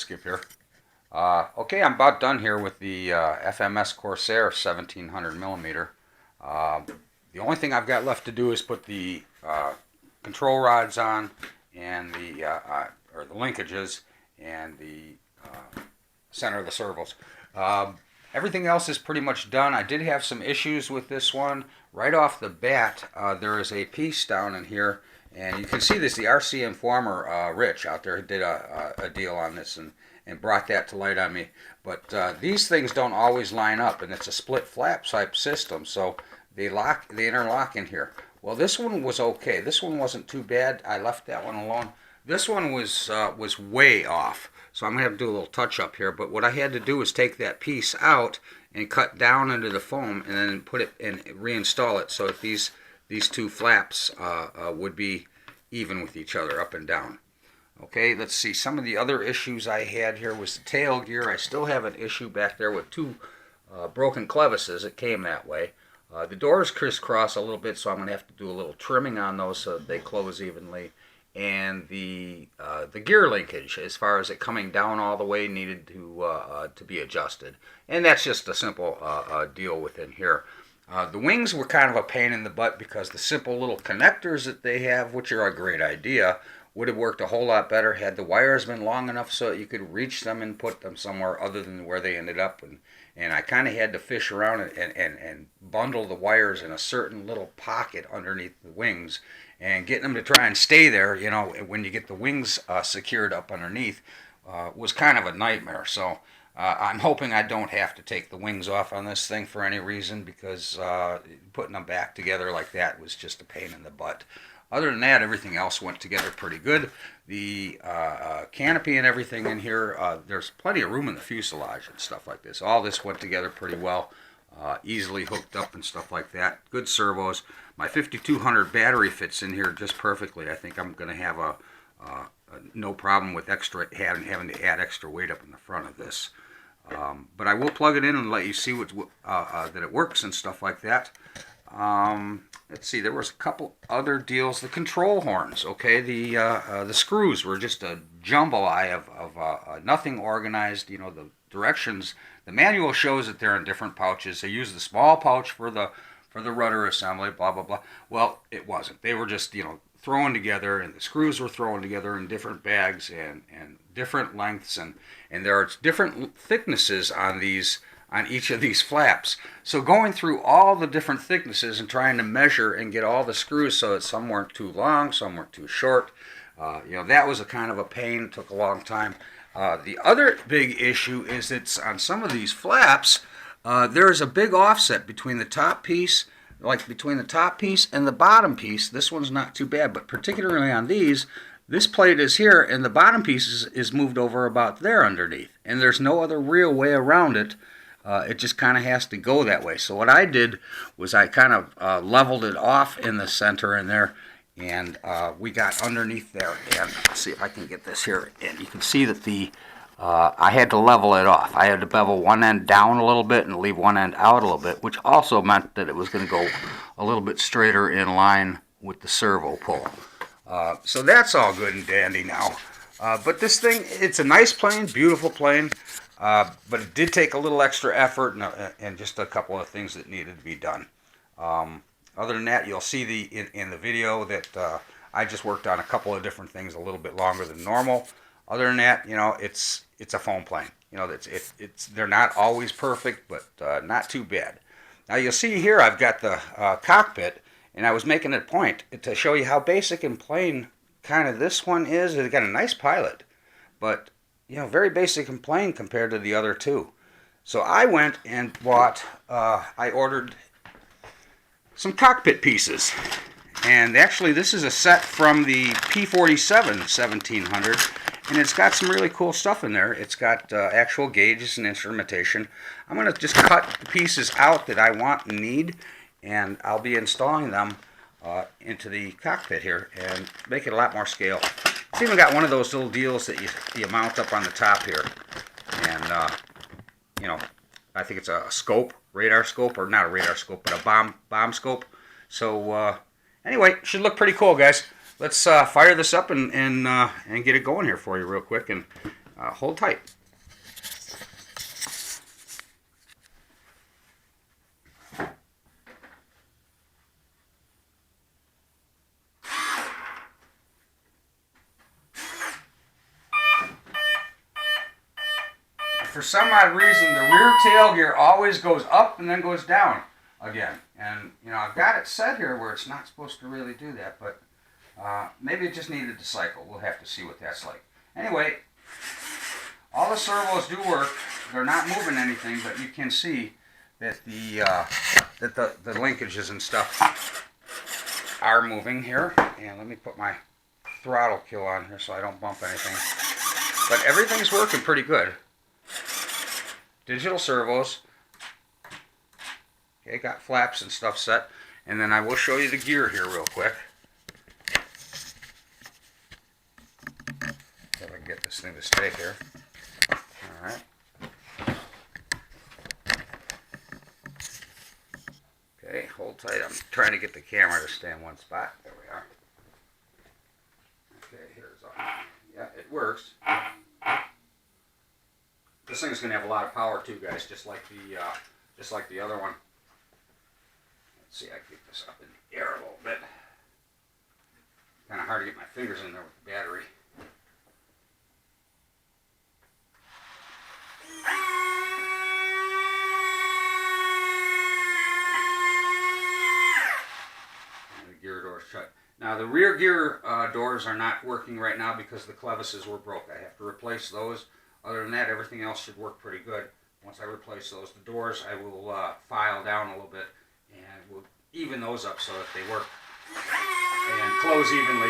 skip here. Okay, I'm about done here with the FMS Corsair 1700 millimeter. The only thing I've got left to do is put the control rods on and the linkages and the center of the servos. Everything else is pretty much done. I did have some issues with this one. Right off the bat, there is a piece down in here, and you can see this. The RC Informer, Rich, out there did a deal on this and brought that to light on me. But these things don't always line up, and it's a split flap type system, so they interlock in here. Well, this one was okay. This one wasn't too bad. I left that one alone. This one was way off, so I'm going to have to do a little touch up here. But what I had to do was take that piece out and cut down into the foam and then put it and reinstall it so that these two flaps would be even with each other up and down. Okay, let's see. Some of the other issues I had here was the tail gear. I still have an issue back there with two broken clevises. It came that way. The doors crisscross a little bit, so I'm going to have to do a little trimming on those so that they close evenly. And the gear linkage, as far as it coming down all the way, needed to be adjusted. And that's just a simple deal within here. The wings were kind of a pain in the butt because the simple little connectors that they have, which are a great idea, would have worked a whole lot better had the wires been long enough so that you could reach them and put them somewhere other than where they ended up. And I kind of had to fish around and bundle the wires in a certain little pocket underneath the wings, and getting them to try and stay there, you know, when you get the wings secured up underneath, was kind of a nightmare. So I'm hoping I don't have to take the wings off on this thing for any reason, because putting them back together like that was just a pain in the butt. Other than that, everything else went together pretty good. The canopy and everything in here, there's plenty of room in the fuselage and stuff like this. All this went together pretty well, easily hooked up and stuff like that. Good servos. My 5200 battery fits in here just perfectly. I think I'm going to have no problem with having to add extra weight up in the front of this. But I will plug it in and let you see that it works and stuff like that. Let's see, there was a couple other deals. The control horns, okay, the screws were just a jambalaya of nothing organized. You know, the directions, the manual shows that they're in different pouches. They use the small pouch for the rudder assembly, blah, blah, blah. Well, it wasn't. They were just, you know, thrown together, and the screws were thrown together in different bags and different lengths, and there are different thicknesses on each of these flaps. So going through all the different thicknesses and trying to measure and get all the screws so that some weren't too long, some weren't too short, you know, that was a kind of a pain. It took a long time. The other big issue is that on some of these flaps, there is a big offset between the top piece, like between the top piece and the bottom piece. This one's not too bad, but particularly on these, this plate is here and the bottom piece is moved over about there underneath. And there's no other real way around it. It just kind of has to go that way. So what I did was I kind of leveled it off in the center in there, and we got underneath there. And let's see if I can get this here. And you can see that I had to level it off. I had to bevel one end down a little bit and leave one end out a little bit, which also meant that it was going to go a little bit straighter in line with the servo pull. So that's all good and dandy now. But this thing, it's a nice plane, beautiful plane. But it did take a little extra effort and just a couple of things that needed to be done. Other than that, you'll see in the video that I just worked on a couple of different things a little bit longer than normal. Other than that, you know, it's a foam plane. You know, they're not always perfect, but not too bad. Now you'll see here I've got the cockpit, and I was making a point to show you how basic and plain kind of this one is. It's got a nice pilot, but you know, very basic and plain compared to the other two. So I went and bought, I ordered some cockpit pieces. And actually this is a set from the P47 1700, and it's got some really cool stuff in there. It's got actual gauges and instrumentation. I'm going to just cut the pieces out that I want and need, and I'll be installing them into the cockpit here and make it a lot more scale. It's even got one of those little deals that you mount up on the top here, and you know, I think it's a scope, radar scope, or not a radar scope, but a bomb scope. So anyway, should look pretty cool, guys. Let's fire this up and get it going here for you real quick. And hold tight. For some odd reason, the rear tail gear always goes up and then goes down again. And, you know, I've got it set here where it's not supposed to really do that, but maybe it just needed to cycle. We'll have to see what that's like. Anyway, all the servos do work. They're not moving anything, but you can see that the linkages and stuff are moving here. And let me put my throttle kill on here so I don't bump anything. But everything's working pretty good. Digital servos. Okay, got flaps and stuff set. And then I will show you the gear here real quick. If I can get this thing to stay here. Alright. Okay, hold tight. I'm trying to get the camera to stay in one spot. There we are. Okay, here's all. Yeah, it works. This thing's going to have a lot of power too, guys, just like the other one. Let's see, I can get this up in the air a little bit. Kind of hard to get my fingers in there with the battery. And the gear door's shut. Now the rear gear doors are not working right now because the clevises were broke. I have to replace those. Other than that, everything else should work pretty good. Once I replace those, the doors I will file down a little bit and we'll even those up so that they work and close evenly.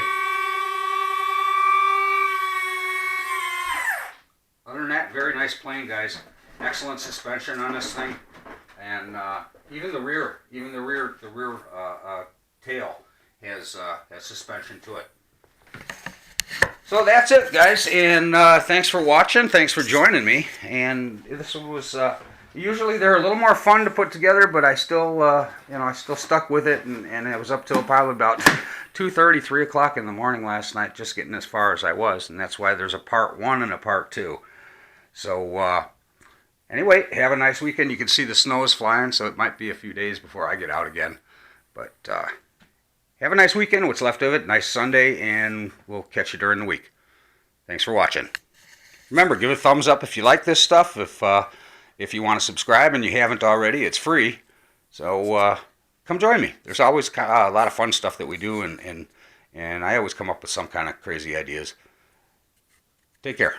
Other than that, very nice plane, guys. Excellent suspension on this thing, and even the rear tail has suspension to it. So that's it, guys, and thanks for watching. Thanks for joining me. And this was usually they're a little more fun to put together, but I still I still stuck with it, and it was up till probably about 2:30, 3 o'clock in the morning last night, just getting as far as I was, and that's why there's a part 1 and a part 2. So anyway, have a nice weekend. You can see the snow is flying, so it might be a few days before I get out again, but. Have a nice weekend, what's left of it, nice Sunday, and we'll catch you during the week. Thanks for watching. Remember, give a thumbs up if you like this stuff. If you want to subscribe and you haven't already, it's free. So come join me. There's always a lot of fun stuff that we do, and I always come up with some kind of crazy ideas. Take care.